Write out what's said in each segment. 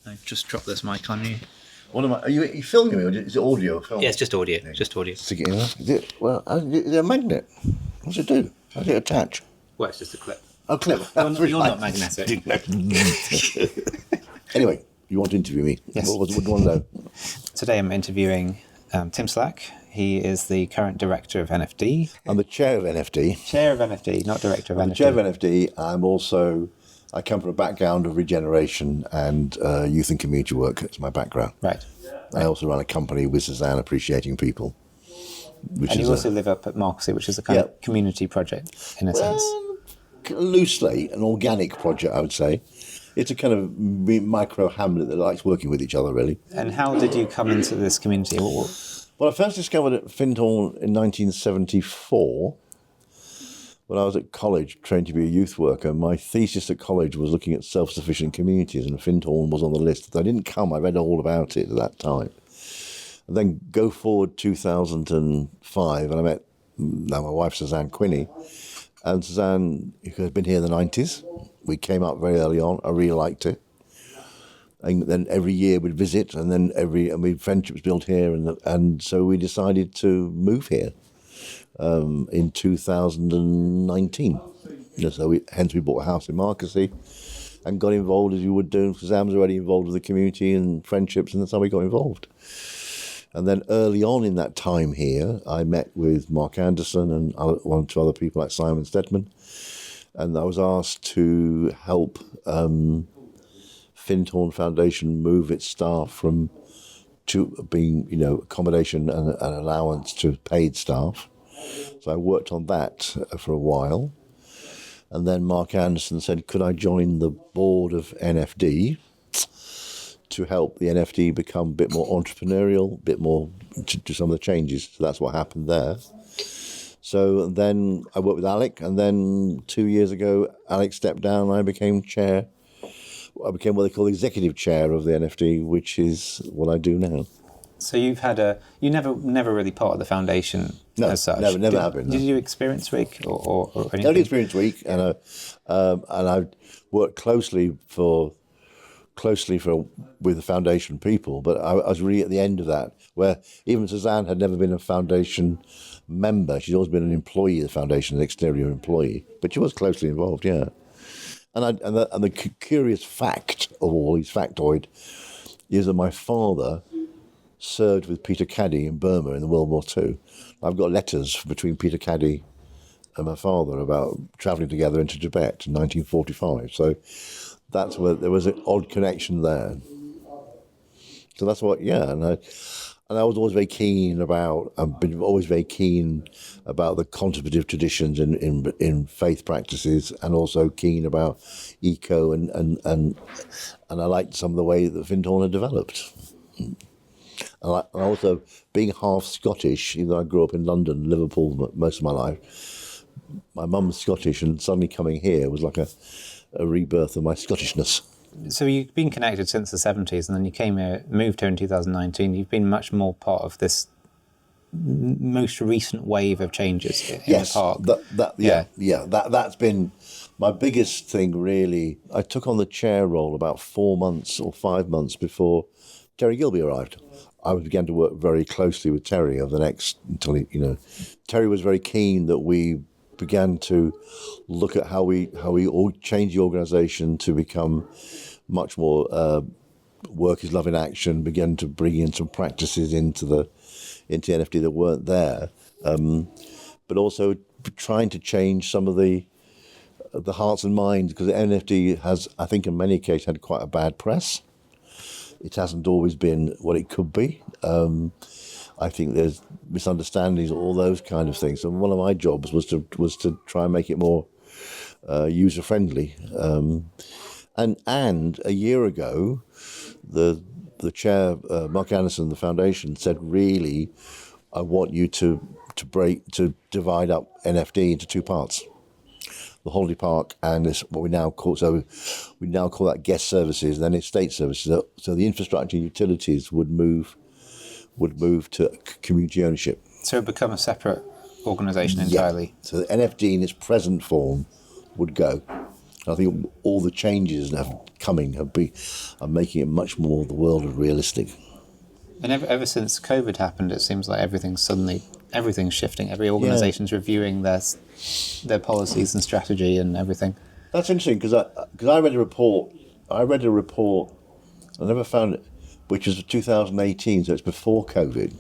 I just dropped this mic on you. Are you filming me, or is it audio? Film? Yeah, it's just audio. Just audio. Stick it in there. Is it a magnet? What's it do? How does it attach? Well, it's just a clip. Oh, clip. You're not magnetic. Anyway, you want to interview me? Yes. What do you want to know? Today I'm interviewing Tim Slack. He is the current director of NFD. I'm the chair of NFD. Chair of NFD, not director of NFD. The chair of NFD. I come from a background of regeneration and youth and community work. It's my background. Right. I also run a company with Suzanne, Appreciating People. And you also live up at Marksey, which is a kind of community project, in a sense. Loosely, an organic project, I would say. It's a kind of micro hamlet that likes working with each other, really. And how did you come into this community? Well, I first discovered it at Findhorn in 1974 when I was at college trained to be a youth worker. My thesis at college was looking at self-sufficient communities, and Findhorn was on the list. I didn't come, I read all about it at that time. And then go forward 2005, and I met my wife, Suzanne, Quinney. And Suzanne, who had been here in the 90s, we came up very early on. I really liked it. And then every year we'd visit, and then friendships built here, and so we decided to move here in 2019. So hence we bought a house in Marksey and got involved as you would do. Suzanne was already involved with the community and friendships, and that's how we got involved. And then early on in that time here, I met with Mark Anderson and one or two other people like Simon Stedman, and I was asked to help Findhorn Foundation move its staff to being, accommodation and allowance to paid staff. So I worked on that for a while. And then Mark Anderson said, could I join the board of NFD to help the NFD become a bit more entrepreneurial, a bit more to do some of the changes. So that's what happened there. So then I worked with Alec, and then 2 years ago, Alec stepped down and I became chair. I became what they call executive chair of the NFD, which is what I do now. So you've had you never really part of the foundation as such. No, never have been. Did you do Experience Week or anything? I did Experience Week, and I've worked closely with the foundation people, but I was really at the end of that, where even Suzanne had never been a foundation member. She's always been an employee of the foundation, an exterior employee, but she was closely involved, yeah. And the curious fact of all these factoid is that my father served with Peter Caddy in Burma in the World War II. I've got letters between Peter Caddy and my father about travelling together into Tibet in 1945. So that's where there was an odd connection there. So that's what, and I was always very keen about. I've been always very keen about the contemplative traditions in faith practices, and also keen about eco and I liked some of the way that Findhorn had developed. And also being half Scottish, even though I grew up in London, Liverpool most of my life. My mum's Scottish, and suddenly coming here was like a rebirth of my Scottishness. So you've been connected since the 70s, and then you moved here in 2019. You've been much more part of this most recent wave of changes in the park. That's been my biggest thing, really. I took on the chair role about 4 months or 5 months before Terry Gilby arrived. I began to work very closely with Terry Terry was very keen that we began to look at how we all change the organisation to become much more work is love in action, began to bring in some practices into NFT that weren't there, but also trying to change some of the hearts and minds, because the NFT has, I think in many cases, had quite a bad press. It hasn't always been what it could be. I think there's misunderstandings, all those kind of things. And one of my jobs was to try and make it more user friendly. And a year ago, the chair, Mark Anderson of the foundation, said, "Really, I want you to divide up NFD into two parts: the holiday park and this what we now call that guest services, and then estate services. So the infrastructure and utilities would move to community ownership. So it become a separate organisation entirely. So the NFD in its present form would go, I think all the changes that are coming are making it much more the world of realistic. And ever since COVID happened, it seems like everything's shifting. Every organisation's reviewing their policies and strategy and everything. That's interesting because I read a report. I never found it, which was 2018, so it's before COVID.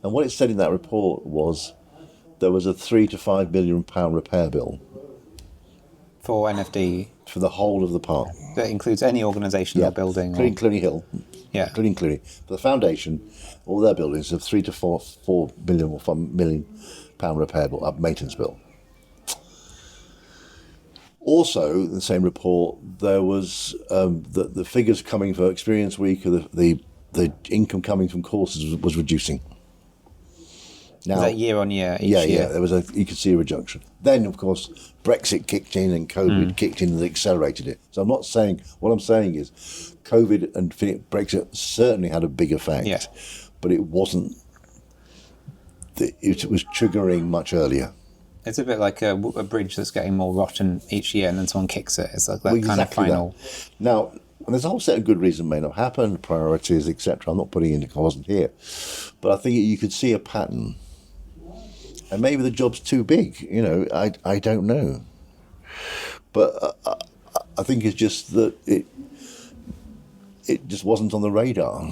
And what it said in that report was there was a £3 to £5 million repair bill for NFD, for the whole of the park. That includes any organisation or building, including Quinney Hill. Yeah, including Quinney. For the foundation, all their buildings have £3 to £4 million or £5 million repair bill, maintenance bill. Also, in the same report, there was the figures coming for Experience Week, or the income coming from courses was reducing. Now, is that year on year? Each year? Yeah. There was you could see a reduction. Then, of course, Brexit kicked in and COVID kicked in and accelerated it. So I'm not saying. What I'm saying is, COVID and Brexit certainly had a big effect, but it wasn't. It was triggering much earlier. It's a bit like a bridge that's getting more rotten each year, and then someone kicks it. It's like that kind of final. That. Now, and there's a whole set of good reasons may not happen, priorities, etc. I'm not putting in. I wasn't here, but I think you could see a pattern. And maybe the job's too big, I don't know. But I think it's just that it just wasn't on the radar,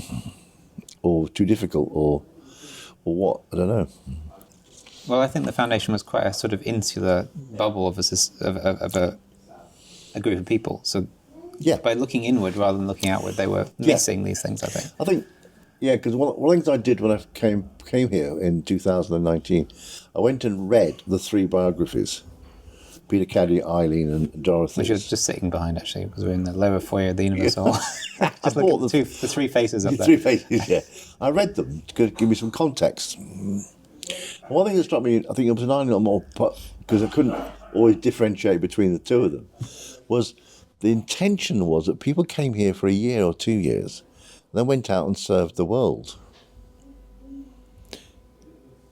or too difficult, or what, I don't know. Well, I think the foundation was quite a sort of insular bubble of a group of people. So by looking inward rather than looking outward, they were missing these things, I think. Because one of the things I did when I came here in 2019, I went and read the 3 biographies, Peter Caddy, Eileen and Dorothy. Which was just sitting behind, actually, because we're in the lower foyer of the Universal Hall. Just look at the 3 faces up there. 3 faces, yeah. I read them to give me some context. And one thing that struck me, I think it was an island more, because I couldn't always differentiate between the two of them, was the intention was that people came here for a year or 2 years, then went out and served the world.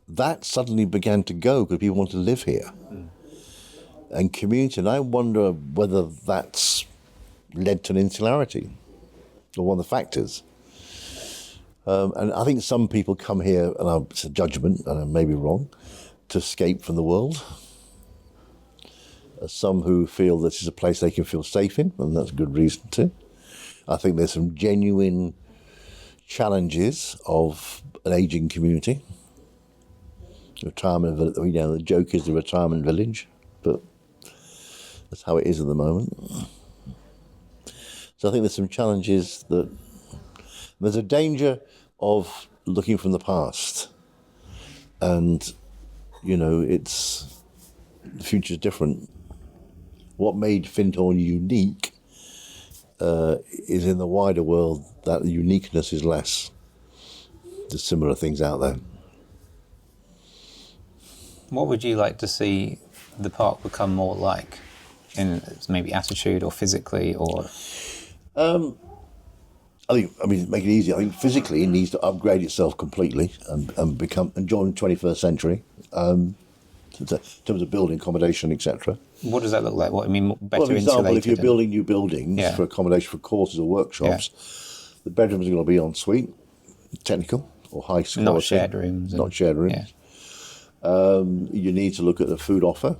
That suddenly began to go because people want to live here. And community, and I wonder whether that's led to an insularity, or one of the factors. And I think some people come here, and it's a judgment, and I may be wrong, to escape from the world. Some who feel this is a place they can feel safe in, and that's a good reason to. I think there's some genuine challenges of an ageing community. Retirement, the joke is the retirement village, but that's how it is at the moment. So I think there's some challenges there's a danger of looking from the past, and the future's different. What made Findhorn unique is in the wider world that the uniqueness is less. There's similar things out there. What would you like to see the park become more like, in maybe attitude or physically, or? Make it easy. I think physically it needs to upgrade itself completely and join the 21st century. In terms of building, accommodation, etc. What does that look like? Better for example, insulated? if you're building new buildings for accommodation for courses or workshops, the bedrooms are going to be en suite, technical or high quality. Not shared rooms. Yeah. You need to look at the food offer.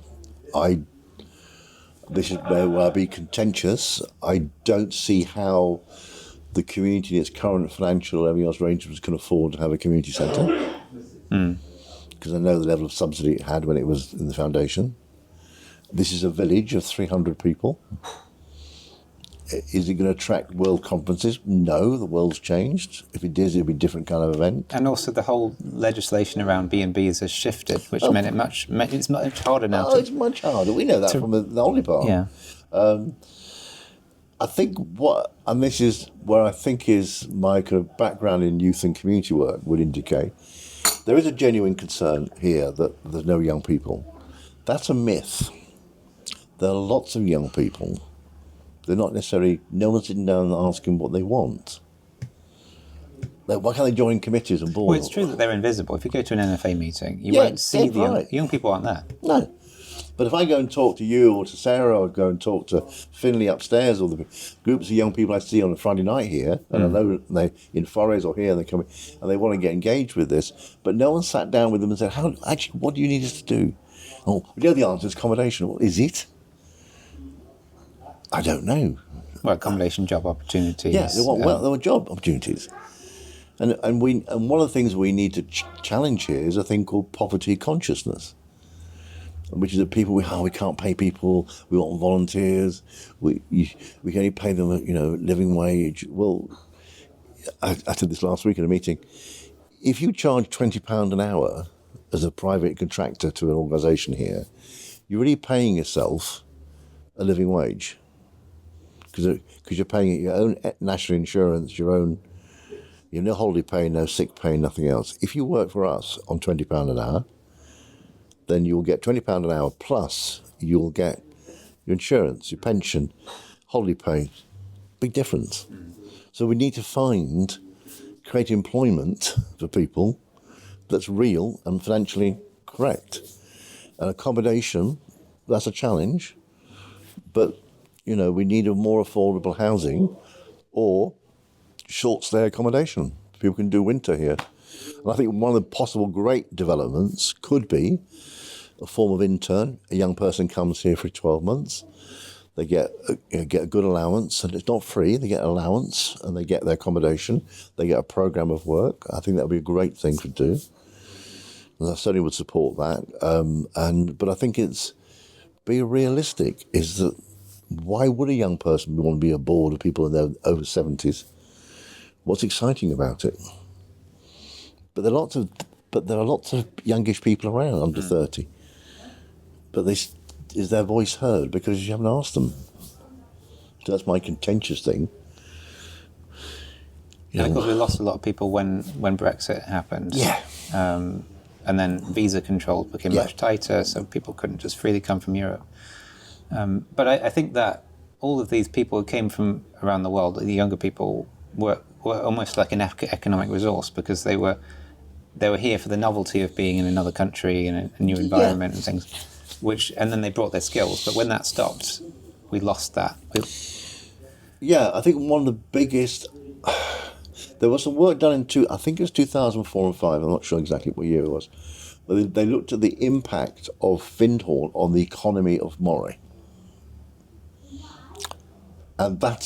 This is where I'll be contentious. I don't see how the community in its current financial and everything else arrangements can afford to have a community centre. Because I know the level of subsidy it had when it was in the foundation. This is a village of 300 people. Is it going to attract world conferences? No, the world's changed. If it is, it'll be a different kind of event. And also the whole legislation around B&Bs has shifted, which meant it's much harder now. It's much harder. We know that from the Only Park. Yeah. I think and this is where I think is my kind of background in youth and community work would indicate, there is a genuine concern here that there's no young people. That's a myth. There are lots of young people. They're not necessarily, no one's sitting down and asking what they want. Like, why can't they join committees and boards? Well, it's true that they're invisible. If you go to an NFA meeting, you won't see the young people aren't there. No. But if I go and talk to you or to Sarah, or go and talk to Finley upstairs, or the groups of young people I see on a Friday night here, and I know they in Forest or here, and they come and they want to get engaged with this, but no one sat down with them and said, "How actually? What do you need us to do?" Oh, the answer is accommodation. Well, is it? I don't know. Well, accommodation, job opportunities. Yeah, there were job opportunities. And one of the things we need to challenge here is a thing called poverty consciousness, which is that people we can't pay people, we want volunteers, we can only pay them living wage. Well, I said this last week in a meeting. If you charge £20 an hour as a private contractor to an organisation here, you're really paying yourself a living wage, because you're paying your own national insurance, you have no holiday pay, no sick pay, nothing else. If you work for us on £20 an hour, then you'll get £20 an hour plus you'll get your insurance, your pension, holiday pay. Big difference. So we need to create employment for people that's real and financially correct. And accommodation, that's a challenge, but we need a more affordable housing or short stay accommodation. People can do winter here. And I think one of the possible great developments could be a form of intern. A young person comes here for 12 months. They get a good allowance, and it's not free. They get an allowance, and they get their accommodation. They get a program of work. I think that would be a great thing to do. And I certainly would support that. But I think be realistic. Is that why would a young person want to be aboard of people in their over 70s? What's exciting about it? But there are lots of youngish people around under 30. But is their voice heard because you haven't asked them? So that's my contentious thing. Because we lost a lot of people when Brexit happened. Yeah. And then visa controls became much tighter, so people couldn't just freely come from Europe. But I think that all of these people who came from around the world, the younger people, were almost like an economic resource, because they were here for the novelty of being in another country and a new environment and things. And then they brought their skills. But when that stopped, we lost that. I think one of the biggest... There was some work done I think it was 2004 and 5, I'm not sure exactly what year it was, but they looked at the impact of Findhorn on the economy of Moray. And that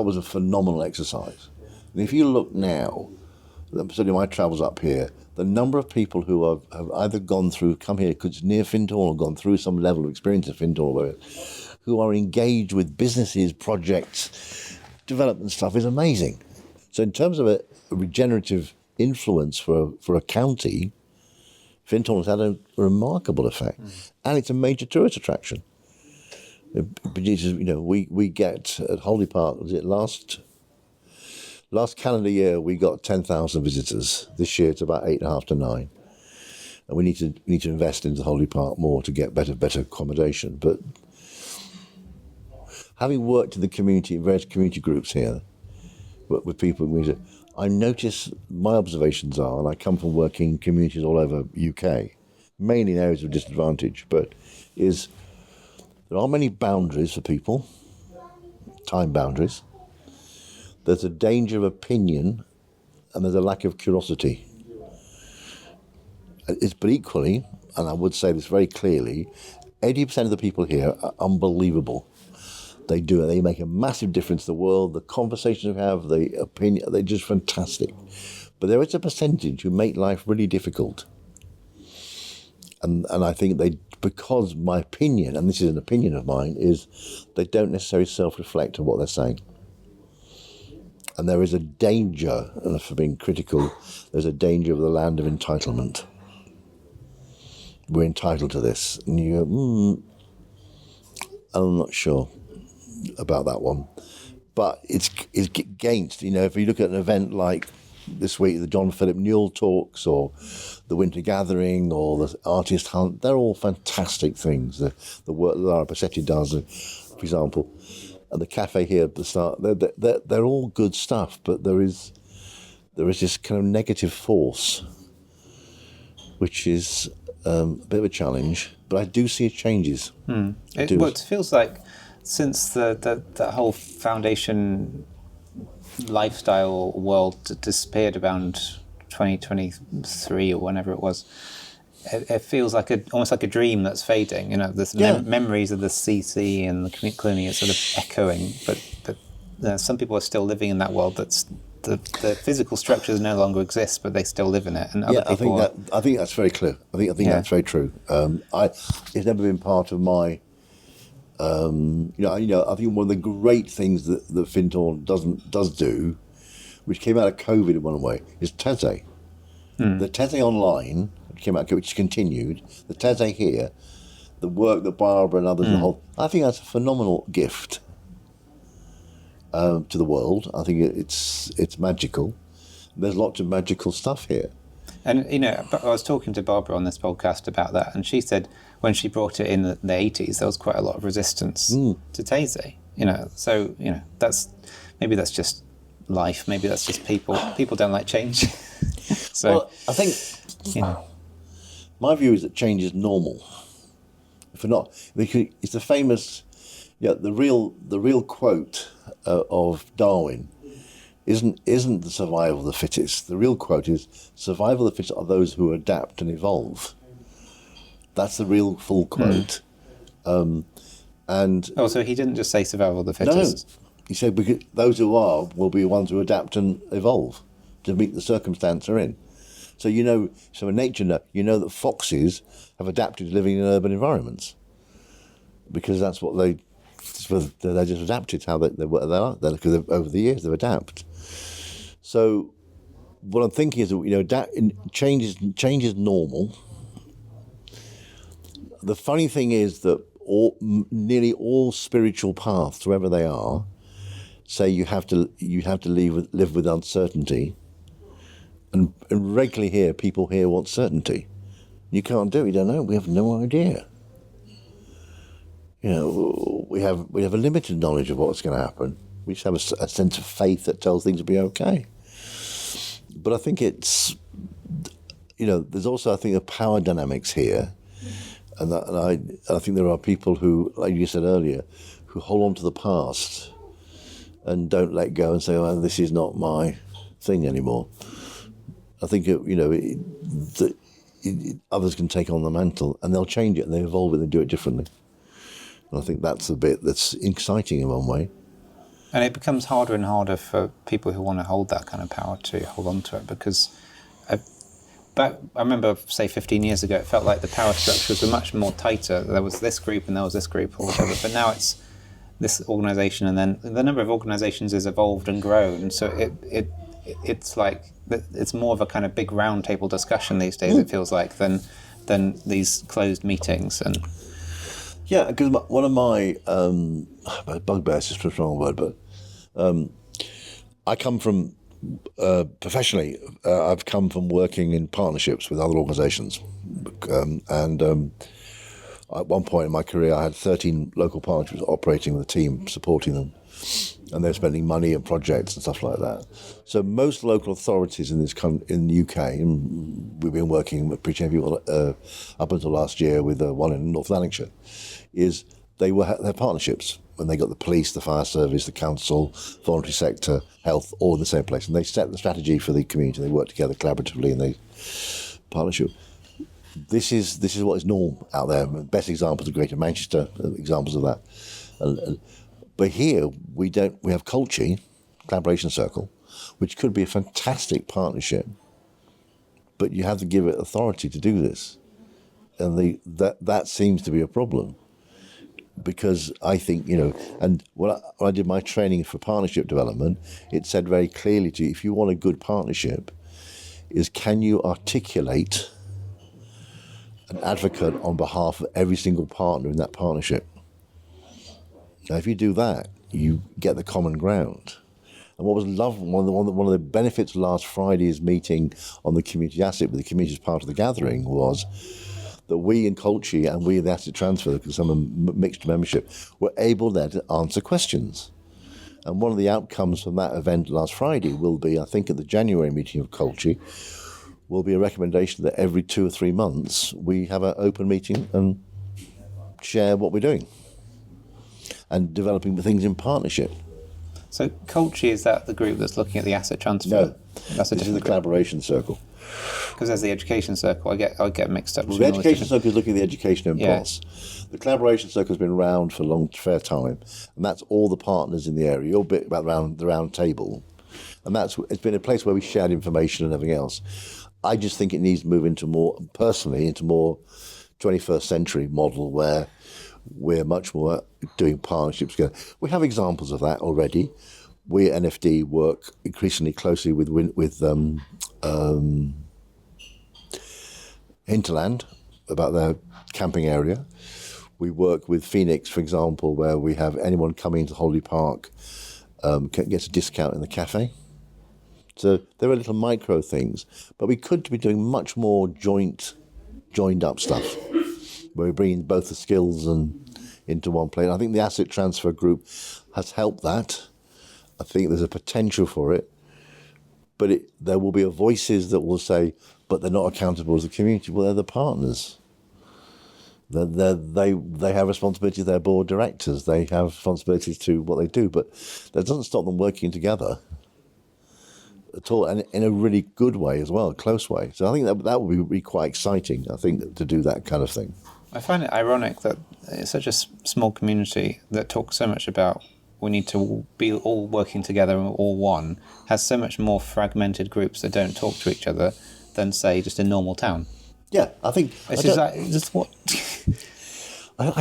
was a phenomenal exercise. And if you look now, certainly my travels up here, the number of people who have either come here because it's near Findhorn, or gone through some level of experience at Findhorn, who are engaged with businesses, projects, development stuff is amazing. So in terms of a regenerative influence for a county, Findhorn has had a remarkable effect. And it's a major tourist attraction. We get at Holy Park, was it last calendar year, we got 10,000 visitors. This year it's about 8.5 to 9. And we need to invest into Holy Park more to get better accommodation. But having worked in the community, various community groups here, with people, I notice, my observations are, and I come from working in communities all over UK, mainly in areas of disadvantage, but there aren't many boundaries for people, time boundaries. There's a danger of opinion, and there's a lack of curiosity. But equally, and I would say this very clearly, 80% of the people here are unbelievable. They make a massive difference to the world. The conversations we have, the opinion, they're just fantastic. But there is a percentage who make life really difficult. And I think because my opinion, and this is an opinion of mine, is they don't necessarily self-reflect on what they're saying. And there is a danger, and for being critical, there's a danger of the land of entitlement. We're entitled to this. And you go, I'm not sure about that one. But it's against, if you look at an event like this week, the John Philip Newell talks, or the Winter Gathering, or the Artist Hunt, they're all fantastic things. The work that Lara Passetti does, for example, and the cafe here at the start, they're all good stuff, but there is this kind of negative force, which is a bit of a challenge, but I do see changes. It feels like since the whole foundation lifestyle world disappeared around 2023 or whenever it was, it feels like almost like a dream that's fading. You know, there's memories of the CC and the Quinney are sort of echoing, but some people are still living in that world. That's the physical structures no longer exist, but they still live in it. And other people I think that's very clear. I think that's very true. It's never been part of my. I think one of the great things that Findhorn does do, which came out of COVID in one way, is Teze. The Teze online, which came out, which continued. The Teze here, the work that Barbara and others, I think that's a phenomenal gift to the world. I think it's magical. There's lots of magical stuff here. And, I was talking to Barbara on this podcast about that, and she said when she brought it in the 80s, there was quite a lot of resistance to Teze. So, maybe that's just life. Maybe that's just people. People don't like change. So, well, I think, my view is that change is normal. If we're not, it's the famous, the real quote of Darwin isn't the survival of the fittest. The real quote is, survival of the fittest are those who adapt and evolve. That's the real full quote. So he didn't just say survival of the fittest? No, he said because those who are will be ones who adapt and evolve to meet the circumstance they're in. So in nature, that foxes have adapted to living in urban environments because that's what they just adapted to how they are, because over the years they've adapted. So what I'm thinking is that change is normal. The funny thing is that nearly all spiritual paths, wherever they are, say you have to live with uncertainty, and regularly here people here want certainty. You can't do it. You don't know. We have no idea. We have a limited knowledge of what's going to happen. We just have a sense of faith that tells things will be okay. But I think it's, there's also, I think, a power dynamics here. And I think there are people who, like you said earlier, who hold on to the past and don't let go and say, "Oh, this is not my thing anymore." I think others can take on the mantle and they'll change it and they evolve it and do it differently. And I think that's the bit that's exciting in one way. And it becomes harder and harder for people who want to hold that kind of power to hold on to it, because I remember, say, 15 years ago, it felt like the power structures were much more tighter. There was this group and there was this group or whatever, but now it's this organisation, and then the number of organisations has evolved and grown. So it's like it's more of a kind of big round table discussion these days. It feels like than these closed meetings. And because one of my bugbears is a strong word, but I come from professionally. I've come from working in partnerships with other organisations, and at one point in my career, I had 13 local partnerships operating with a team, supporting them, and they're spending money on projects and stuff like that. So most local authorities in the UK, and we've been working with appreciative up until last year with one in North Lanarkshire, is they have partnerships when they got the police, the fire service, the council, voluntary sector, health, all in the same place, and they set the strategy for the community. They work together collaboratively, and they partnership. This is what is norm out there. Best examples are Greater Manchester, examples of that. But here we have Colchi, Collaboration Circle, which could be a fantastic partnership, but you have to give it authority to do this, and that seems to be a problem. Because I think, and when I did my training for partnership development, it said very clearly to you, if you want a good partnership, is can you articulate an advocate on behalf of every single partner in that partnership? Now, if you do that, you get the common ground. And what was lovely, one of the benefits of last Friday's meeting on the community asset, with the community as part of the gathering, was that we in Colchi and we in the asset transfer, because some mixed membership, were able then to answer questions. And one of the outcomes from that event last Friday will be, I think, at the January meeting of Colchi, will be a recommendation that every 2 or 3 months we have an open meeting and share what we're doing and developing the things in partnership. So Culture, is that the group that's looking at the asset transfer? No, that's this is the collaboration circle. Because there's the education circle, I get mixed up. Well, the education circle is looking at the education impulse. Yeah. The collaboration circle has been around for a fair time, and that's all the partners in the area. You're a bit about the round table, and it's been a place where we shared information and everything else. I just think it needs to move into more 21st century model where we're much more doing partnerships together. We have examples of that already. We at NFD work increasingly closely with Hinterland about their camping area. We work with Phoenix, for example, where we have anyone coming to Holiday Park gets a discount in the cafe. So there are little micro things, but we could be doing much more joined up stuff, where we bring both the skills and into one place. I think the asset transfer group has helped that. I think there's a potential for it, but there will be voices that will say, but they're not accountable as a community. Well, they're the partners. They have responsibility to their board directors. They have responsibilities to what they do, but that doesn't stop them working together at all, and in a really good way as well, a close way. So I think that would be quite exciting, I think, to do that kind of thing. I find it ironic that it's such a small community that talks so much about we need to be all working together and all one, has so much more fragmented groups that don't talk to each other than, say, just a normal town. Yeah, I think it's just what I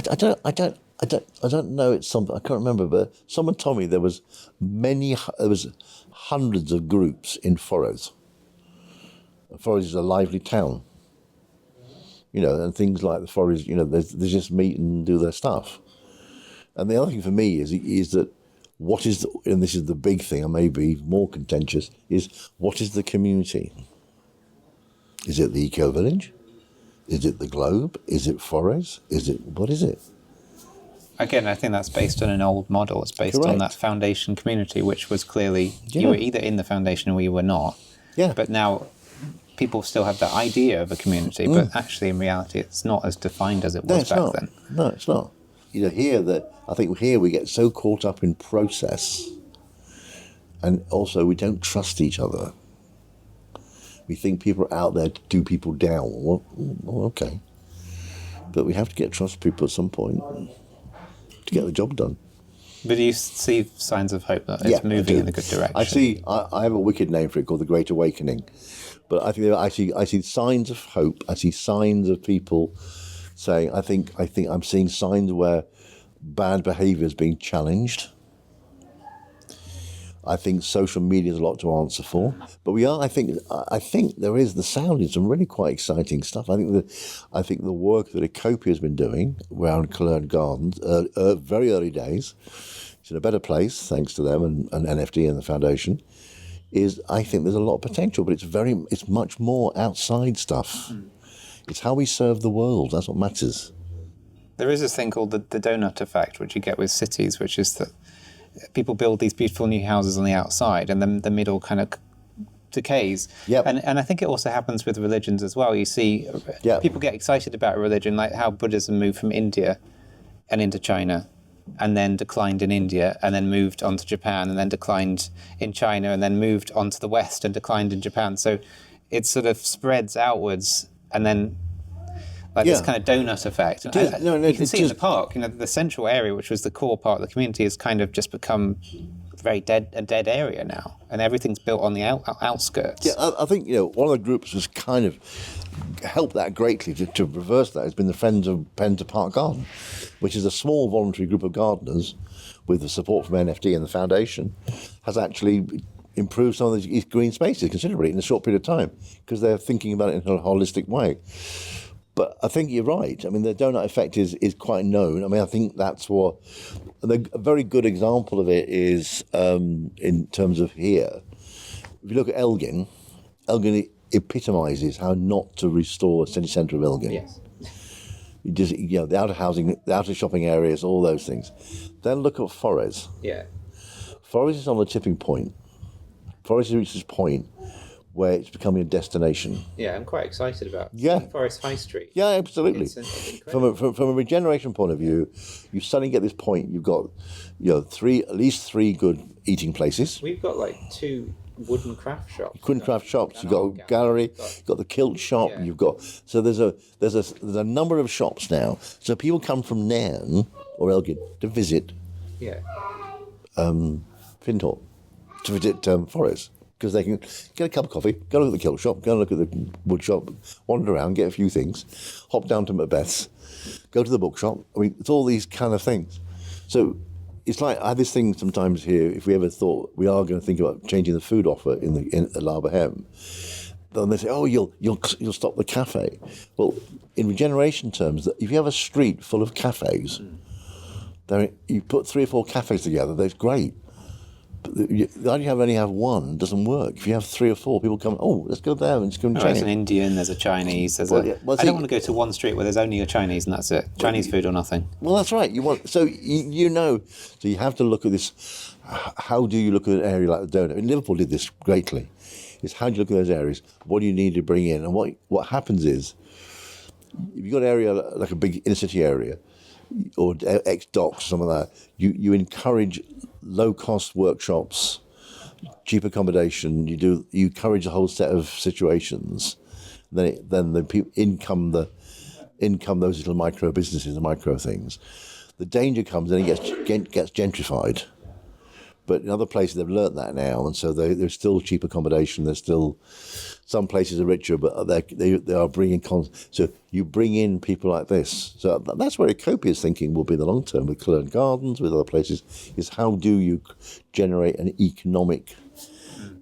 don't know. It's something I can't remember, but someone told me there was hundreds of groups in Forres. Forres is a lively town, and things like the Forres, they just meet and do their stuff. And the other thing for me is that and this is the big thing, and maybe more contentious, is what is the community? Is it the Ecovillage? Is it the Globe? Is it Forres? What is it? Again, I think that's based on an old model. It's based Correct. on that foundation community, which was clearly, Yeah. you were either in the foundation or you were not. Yeah. But now people still have that idea of a community, but actually in reality it's not as defined as it was back then. No, it's not. I think here we get so caught up in process, and also we don't trust each other. We think people are out there to do people down. Well, okay. But we have to trust people at some point to get the job done. But do you see signs of hope that it's moving in a good direction? I have a wicked name for it called the Great Awakening. But I think I see signs of hope. I see signs of people saying, I think I'm seeing signs where bad behaviour is being challenged. I think social media is a lot to answer for, but I think there is the sound in some really quite exciting stuff. I think the work that Ecopia has been doing around Cologne Gardens, very early days, it's in a better place thanks to them and NFD and the foundation. I think there's a lot of potential, but it's much more outside stuff. It's how we serve the world. That's what matters. There is this thing called the donut effect, which you get with cities, which is that people build these beautiful new houses on the outside and then the middle kind of decays. Yep. And I think it also happens with religions as well. You see people get excited about religion, like how Buddhism moved from India and into China and then declined in India and then moved on to Japan and then declined in China and then moved on to the West and declined in Japan. So it sort of spreads outwards and then this kind of donut effect. You can see in the park, the central area, which was the core part of the community, has kind of just become a dead area now, and everything's built on the outskirts. Yeah, I think one of the groups has kind of helped that greatly to reverse that. Has been the Friends of Park Garden, which is a small voluntary group of gardeners with the support from NFD and the foundation, has actually improved some of these green spaces considerably in a short period of time because they're thinking about it in a holistic way. But I think you're right. I mean, the donut effect is quite known. I mean, I think that's what... A very good example of it is in terms of here. If you look at Elgin epitomises how not to restore the city centre of Elgin. Yes. You just, the outer housing, the outer shopping areas, all those things. Then look at Forres. Yeah. Forres is on a tipping point. Forres reaches this point where it's becoming a destination. Yeah, I'm quite excited about Forest High Street. Yeah, absolutely. From a regeneration point of view, you suddenly get this point. You've got, at least three good eating places. We've got like 2 wooden craft shops. You've got a gallery. You've got the kilt shop. Yeah. You've got there's a number of shops now. So people come from Nairn or Elgin to visit. Yeah. Findhorn, to visit Forest. Because they can get a cup of coffee, go look at the kilt shop, go look at the wood shop, wander around, get a few things, hop down to Macbeth's, go to the bookshop. I mean, it's all these kind of things. So it's like I have this thing sometimes here. If we ever thought we are going to think about changing the food offer in La Bohème, then they say, "Oh, you'll stop the cafe." Well, in regeneration terms, if you have a street full of cafes, you put 3 or 4 cafes together. That's great. The idea of only have one doesn't work. If you have 3 or 4, people come, let's go there and just go and There's an Indian, there's a Chinese, I don't want to go to one street where there's only a Chinese and that's it. Chinese food or nothing. Well, that's right. So you have to look at this. How do you look at an area like the Donut? And Liverpool did this greatly. Is how do you look at those areas? What do you need to bring in? And what happens is, if you've got an area like a big inner city area, or ex-docks, something like that, you encourage low-cost workshops, cheap accommodation. You encourage a whole set of situations. Then the people income those little micro businesses, the micro things. The danger comes and it gets gentrified. But in other places they've learnt that now, and so there's still cheap accommodation. There's still some places are richer, but they are bringing so you bring in people like this. So that's where Ecopia's thinking will be the long term with Culloden Gardens, with other places. Is how do you generate an economic?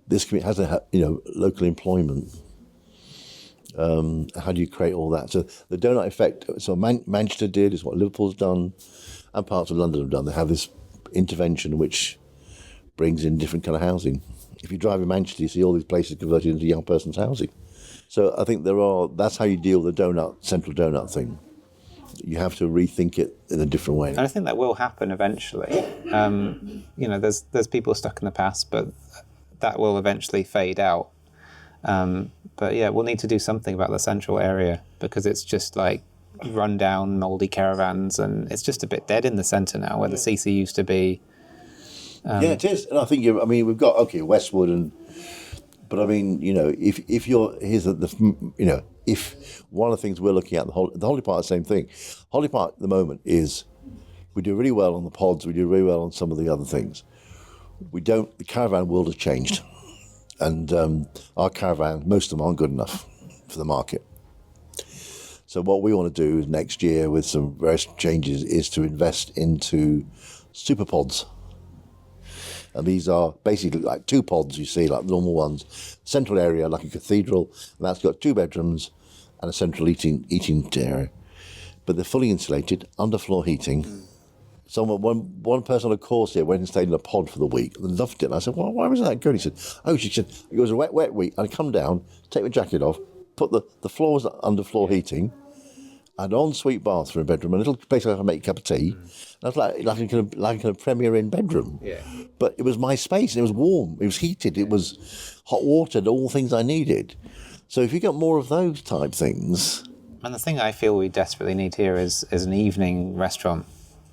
This has local employment. How do you create all that? So the donut effect. So Manchester did is what Liverpool's done, and parts of London have done. They have this intervention which brings in different kind of housing. If you drive in Manchester, you see all these places converted into young person's housing. So I think that's how you deal with the central donut thing. You have to rethink it in a different way. And I think that will happen eventually. There's people stuck in the past, but that will eventually fade out. But yeah, we'll need to do something about the central area because it's just like run down, mouldy caravans, and it's just a bit dead in the centre now where the CC used to be. It is, and I think we've got Westwood, but I mean, if you're here's if one of the things we're looking at the Holiday Park, the same thing. Holiday Park at the moment is we do really well on the pods, we do really well on some of the other things. The caravan world has changed, and our caravans, most of them aren't good enough for the market. So what we want to do next year with some various changes is to invest into super pods. And these are basically like 2 pods, you see, like normal ones. Central area, like a cathedral, and that's got 2 bedrooms and a central eating area. But they're fully insulated, underfloor heating. One person on a course here went and stayed in a pod for the week and loved it. And I said, well, why was that good? She said, it was a wet week. I'd come down, take my jacket off, put the floors underfloor heating, an ensuite bath for a bedroom, a little place I can make a cup of tea. That's like a Premier Inn bedroom. Yeah. But it was my space, and it was warm, it was heated, it was hot watered, all things I needed. So if you got more of those type things. And the thing I feel we desperately need here is an evening restaurant.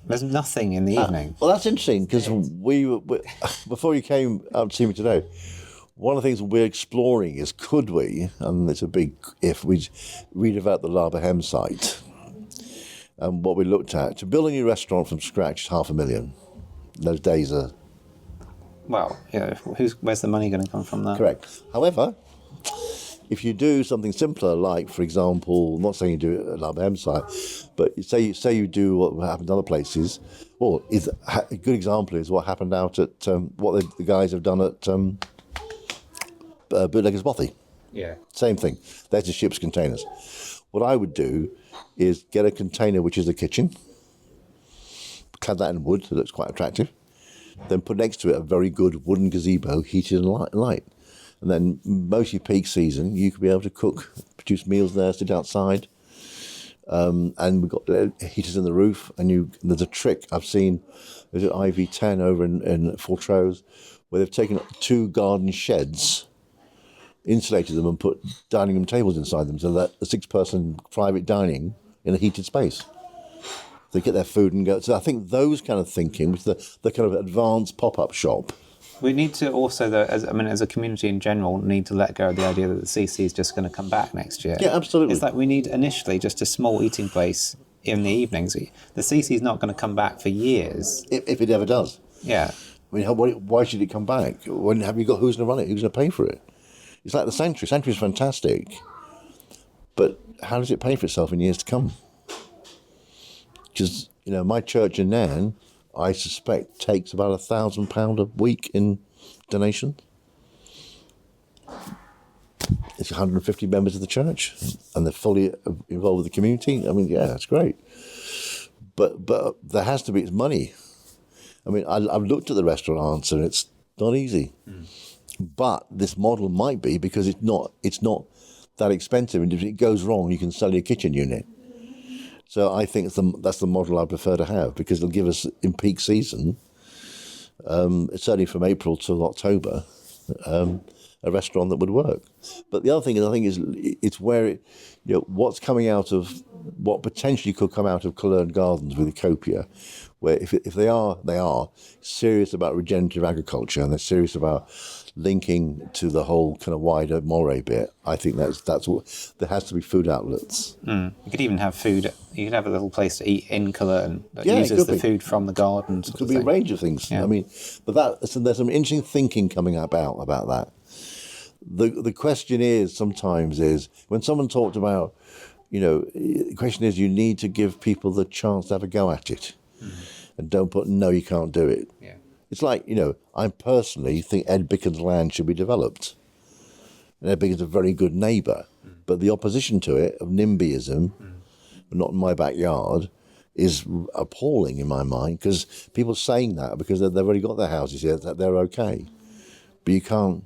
There's nothing in the evening. Well, that's interesting, because we before you came out to see me today, one of the things we're exploring is could we, and it's a big if, we redevelop the La Bohème site. And what we looked at, to build a new restaurant from scratch is $500,000. Those days are... Well, where's the money going to come from that? Correct. However, if you do something simpler, like, for example, I'm not saying you do it at La Bohème site, but say you do what happened in other places, well, a good example is what happened out at, what the guys have done at Bootleggers Bothy. Yeah. Same thing. There's the ship's containers. What I would do is get a container which is a kitchen, clad that in wood, so it looks quite attractive, then put next to it a very good wooden gazebo, heated and light. And then mostly peak season, you could be able to produce meals there, sit outside. And we've got heaters in the roof, and there's a trick I've seen, there's an IV10 over in Fortrose, where they've taken 2 garden sheds insulated them and put dining room tables inside them so that a 6-person private dining in a heated space. They get their food and go. So I think those kind of thinking, which is the kind of advanced pop-up shop. We need to also, though, as a community in general, need to let go of the idea that the CC is just going to come back next year. Yeah, absolutely. It's like we need initially just a small eating place in the evenings. The CC is not going to come back for years. If it ever does. Yeah. I mean, why should it come back? When have you got who's going to run it? Who's going to pay for it? It's like the Sanctuary. Sanctuary is fantastic, but how does it pay for itself in years to come? Because, my church in Nairn, I suspect, takes about £1,000 a week in donations. It's 150 members of the church, and they're fully involved with the community. I mean, yeah, that's great. But there has to be, it's money. I mean, I've looked at the restaurant answer, and it's not easy. But this model might be, because it's not that expensive, and if it goes wrong, you can sell your kitchen unit. So I think that's the model I prefer to have, because it'll give us, in peak season, certainly from April till October, a restaurant that would work. But the other thing is, I think, it's where what's coming out of, what potentially could come out of Culloden Gardens with Ecopia, where if they are serious about regenerative agriculture, and they're serious about linking to the whole kind of wider Moray bit. I think that's what there has to be food outlets. You could even have food. You could have a little place to eat in Culloden that uses the food from the garden. It could be a range of things. Yeah. I mean, but there's some interesting thinking coming about that. The question is sometimes when someone talked about, the question is, you need to give people the chance to have a go at it, and don't put no, you can't do it. Yeah. It's like, I personally think Ed Bicken's land should be developed. And Ed Bicken's a very good neighbour. But the opposition to it, of NIMBYism, not in my backyard, is appalling in my mind, because people saying that because they've already got their houses here, that they're okay. But you can't.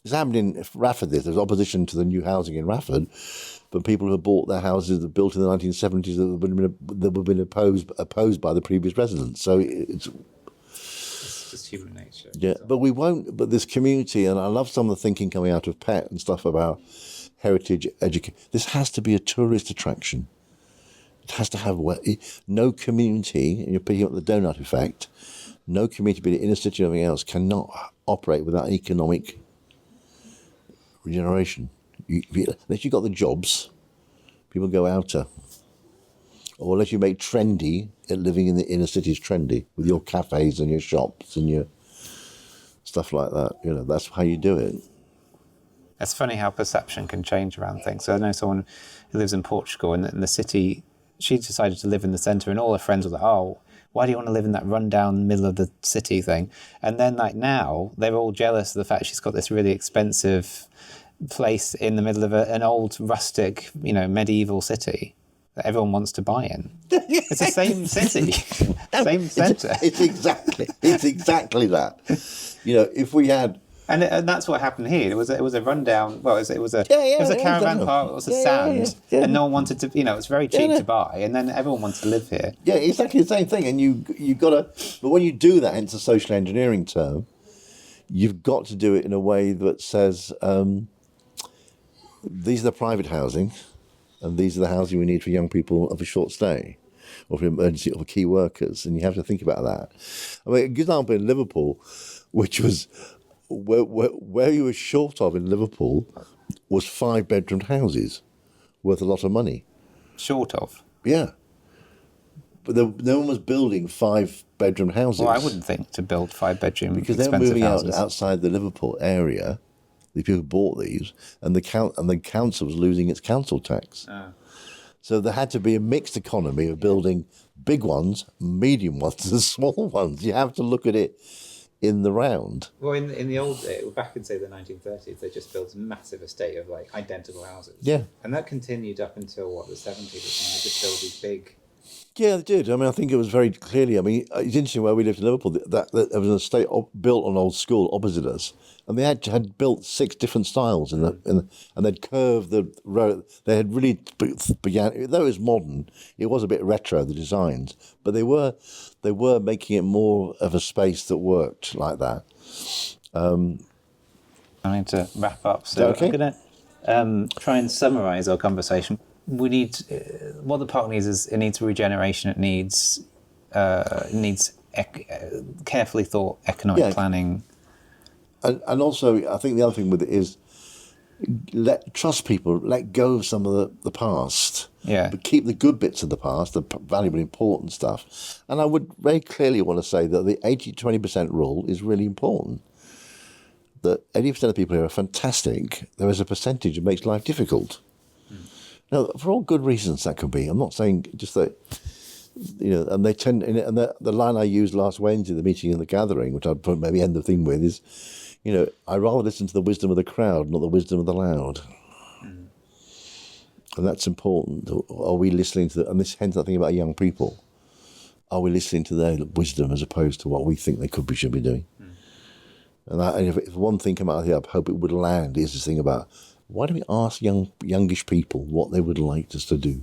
It's happened in Rafford. There's opposition to the new housing in Rafford, but people who have bought their houses that built in the 1970s that have been opposed by the previous residents. So it's just human nature. Yeah, but we won't. But this community, and I love some of the thinking coming out of PET and stuff about heritage education. This has to be a tourist attraction. It has to have no community. And you're picking up the donut effect. No community, be it inner city or anything else, cannot operate without economic regeneration. Unless you've got the jobs, people go outer. Or unless you make trendy, living in the inner cities trendy, with your cafes and your shops and your stuff like that. That's how you do it. It's funny how perception can change around things. So I know someone who lives in Portugal, and in the city, she decided to live in the centre, and all her friends were like, oh, why do you want to live in that rundown middle of the city thing? And then now, they're all jealous of the fact she's got this really expensive place in the middle of an old rustic, medieval city that everyone wants to buy in. It's the same city, same centre. It's exactly that. If we had, and that's what happened here. It was a rundown. Well, it was a caravan park. It was a sand, and no one wanted to. It's very cheap to buy, and then everyone wanted to live here. Yeah, exactly the same thing. And you got to. But when you do that, it's a social engineering term. You've got to do it in a way that says, these are the private housing, and these are the housing we need for young people of a short stay, or for emergency, or for key workers, and you have to think about that. I mean, a good example in Liverpool, which was where you were short of in Liverpool, was 5-bedroom houses worth a lot of money. Short of? Yeah. But no one was building 5-bedroom houses. Well, I wouldn't think to build 5-bedroom because they're moving outside the Liverpool area. The people who bought these, and the council was losing its council tax. So there had to be a mixed economy of building big ones, medium ones, and small ones. You have to look at it in the round. Well, in the old day, back in say the 1930s, they just built a massive estate of identical houses. Yeah, and that continued up until the 70s. They just built these big. Yeah, they did. I mean, I think it was very clearly. I mean, it's interesting where we lived in Liverpool. That there was an estate built on old school opposite us, and they had built 6 different styles and they'd curved the road. They had really began. Though it was modern, it was a bit retro, the designs, but they were making it more of a space that worked like that. I need to wrap up, so okay? I'm going to try and summarise our conversation. We need what the park needs is it needs regeneration. It needs carefully thought economic planning, and also I think the other thing with it is trust people, let go of some of the past, but keep the good bits of the past, the valuable, important stuff. And I would very clearly want to say that the 80-20% rule is really important. That 80% of people here are fantastic. There is a percentage that makes life difficult. Now, for all good reasons that could be. I'm not saying just that, and they tend, and the line I used last Wednesday, the meeting and the gathering, which I'd probably maybe end the thing with, is, I rather listen to the wisdom of the crowd, not the wisdom of the loud. And that's important. Are we listening to, and this hence that thing about young people, are we listening to their wisdom as opposed to what we think they should be doing? And if one thing came out of here, I hope it would land, is this thing about, why don't we ask youngish people what they would like us to do?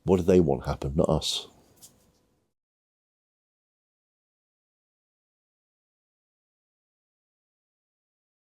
What do they want to happen, not us?